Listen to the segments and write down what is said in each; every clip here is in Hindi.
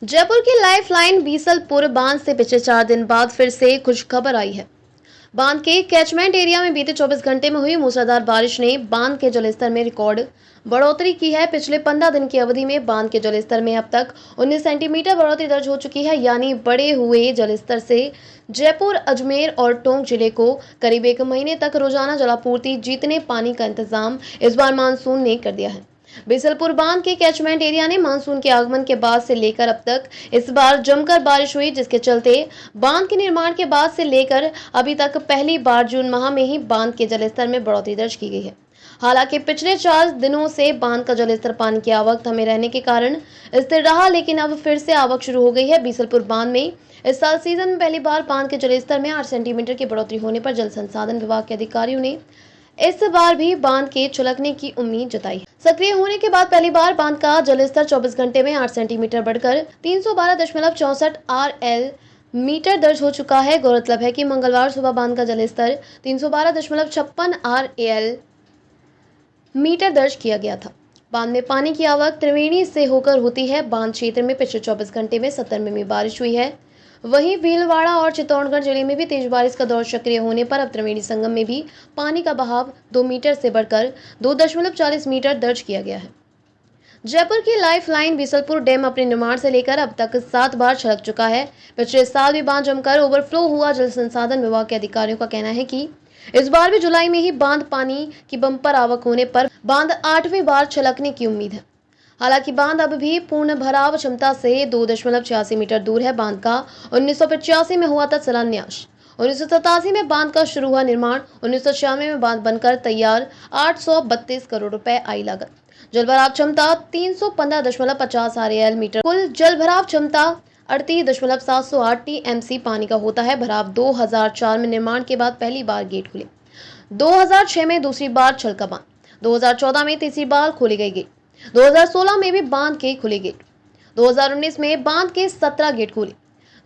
जयपुर की लाइफलाइन बीसलपुर बांध से पिछले 4 दिन बाद फिर से कुछ खबर आई है। बांध के कैचमेंट एरिया में बीते 24 घंटे में हुई मूसलाधार बारिश ने बांध के जलस्तर में रिकॉर्ड बढ़ोतरी की है। पिछले 15 दिन की अवधि में बांध के जलस्तर में अब तक 19 सेंटीमीटर बढ़ोतरी दर्ज हो चुकी है। यानी बढ़े हुए जलस्तर से जयपुर, अजमेर और टोंक जिले को करीब 1 महीने तक रोजाना जलापूर्ति जीतने पानी का इंतजाम इस बार मानसून ने कर दिया है। बीसलपुर बांध के कैचमेंट एरिया ने मानसून के आगमन के बाद से लेकर अब तक इस बार जमकर बारिश हुई, जिसके चलते बांध के निर्माण के बाद से लेकर अभी तक पहली बार जून माह में ही बांध के जलस्तर में बढ़ोतरी दर्ज की गई है। हालांकि पिछले 4 दिनों से बांध का जलस्तर पानी की आवक थमे रहने के कारण स्थिर रहा, लेकिन अब फिर से आवक शुरू हो गई है। बीसलपुर बांध में इस साल सीजन में पहली बार बांध के जलस्तर में 8 सेंटीमीटर की बढ़ोतरी होने पर जल संसाधन विभाग के अधिकारियों ने इस बार भी बांध के छलकने की उम्मीद जताई है। सक्रिय होने के बाद पहली बार बांध का जलस्तर 24 घंटे में 8 सेंटीमीटर बढ़कर 312.64 RL मीटर दर्ज हो चुका है। गौरतलब है कि मंगलवार सुबह बांध का जलस्तर 312.56 RL मीटर दर्ज किया गया था। बांध में पानी की आवक त्रिवेणी से होकर होती है। बांध क्षेत्र में पिछले 24 घंटे में 70 मिमी बारिश हुई है। वहीं भीलवाड़ा और चित्तौड़गढ़ जिले में भी तेज बारिश का दौर सक्रिय होने पर अब त्रिवेणी संगम में भी पानी का बहाव 2 मीटर से बढ़कर 2.40 मीटर दर्ज किया गया है। जयपुर की लाइफलाइन बीसलपुर डैम अपने निर्माण से लेकर अब तक 7 बार छलक चुका है। पिछले साल भी बांध जमकर ओवरफ्लो हुआ। जल संसाधन विभाग के अधिकारियों का कहना है कि इस बार भी जुलाई में ही बांध पानी की बम्पर आवक होने पर बांध 8वीं बार छलकने की उम्मीद है। हालांकि बांध अब भी पूर्ण भराव क्षमता से 2.86 मीटर दूर है। बांध का 1985 में हुआ था शिलान्यास। 1987 में बांध का शुरू हुआ निर्माण। 1996 में बांध बनकर तैयार 832 करोड़ रुपए आई लागत। जल भराव क्षमता 315.50 RL मीटर। कुल जल भराव क्षमता 38.708 TMC पानी का होता है। भराव 2004 में निर्माण के बाद पहली बार गेट खुले। 2006 में दूसरी बार छलका बांध। 2014 में तीसरी बार खोले गए गेट। 2016 में भी बांध के खुले गेट। 2019 में बांध के 17 गेट खुले।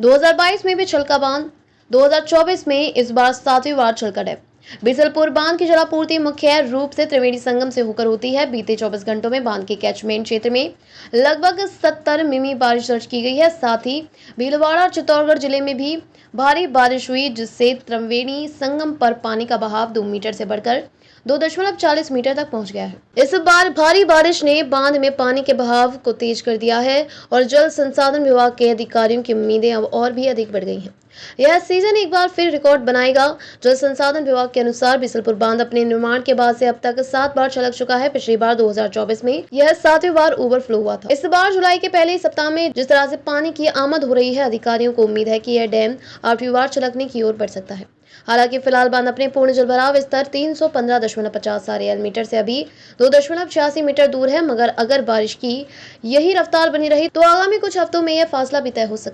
2022 में भी छलका बांध। 2024 में इस बार 7वीं बार छलका डैम। बीसलपुर बांध की जलापूर्ति मुख्य रूप से त्रिवेणी संगम से होकर होती है। बीते 24 घंटों में बांध के कैचमेंट क्षेत्र में लगभग 70 मिमी बारिश दर्ज की गई है। साथ ही भीलवाड़ा और चित्तौड़गढ़ जिले में भी भारी बारिश हुई, जिससे त्रिवेणी संगम पर पानी का बहाव 2 मीटर से बढ़कर 2.40 मीटर तक पहुंच गया है। इस बार भारी बारिश ने बांध में पानी के बहाव को तेज कर दिया है और जल संसाधन विभाग के अधिकारियों की उम्मीदें अब और भी अधिक बढ़ गई हैं। यह सीजन एक बार फिर रिकॉर्ड बनाएगा। जल संसाधन विभाग के अनुसार बीसलपुर बांध अपने निर्माण के बाद से अब तक 7 बार छलक चुका है। पिछली बार 2024 में यह 7वीं बार ओवरफ्लो हुआ था। इस बार जुलाई के पहले सप्ताह में जिस तरह से पानी की आमद हो रही है, अधिकारियों को उम्मीद है कि यह डैम 8वीं बार छलकने की ओर बढ़ सकता है। हालांकि फिलहाल बांध अपने पूर्ण जलभराव स्तर 315.50 RL मीटर से अभी 2.86 मीटर दूर है, मगर अगर बारिश की यही रफ्तार बनी रही तो आगामी कुछ हफ्तों में यह फासला भी तय हो सकता है।